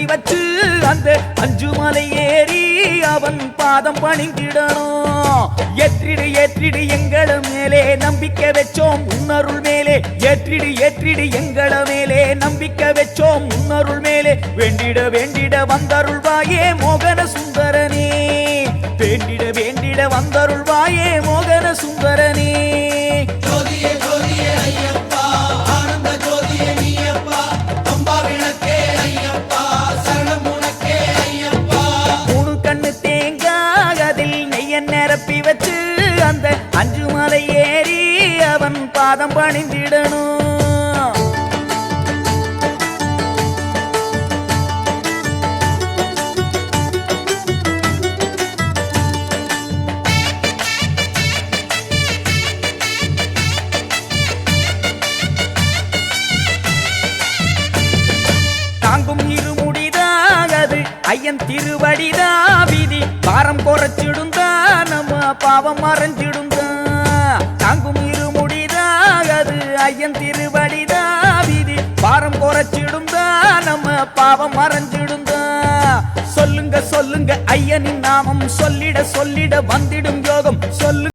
வச்சு அந்த அஞ்சுமலை ஏறி அவன் பாதம் பணிந்திடணும். ஏற்றிடு ஏற்றிடு எங்கள மேலே நம்பிக்கை வச்சோம் உன்னருள் மேலே, ஏற்றிடு ஏற்றிடு எங்கள மேலே நம்பிக்கை வச்சோம் உன்னருள் மேலே. வேண்டிட வேண்டிட வந்தருள்வாயே மோகன சுந்தரனே, வேண்டிட வேண்டிட வந்தருள்வாயே மோகன சுந்தரனே. ஜோதியே ஜோதியே ஐயப்பா, ஆனந்த ஜோதியே நீயப்பா, அம்பா விளக்கே ஐயப்பா, சரணம் உனக்கே ஐயப்பா. மூணு கண்ணு தேங்காய் அதில் நெய்ய நிரப்பி வச்சு அந்த அஞ்சுமலை ஏறி அவன் பாதம் பணிந்திடணும். தாங்கும் இருமுடிதான் அது ஐயன் திருவடிதா, விதி பாரம் குறைச்சிடுந்தா நம்ம பாவம் மறைஞ்சிடுந்தா. தாங்கும் இருமுடிதான் அது ஐயன் திருவடிதா, விதி பாரம் குறைச்சிடுந்தா நம்ம பாவம் மறைஞ்சிடுந்தா. சொல்லுங்க சொல்லுங்க ஐயனின் நாமம் சொல்லிட சொல்லிட வந்திடும் யோகம் சொல்லு.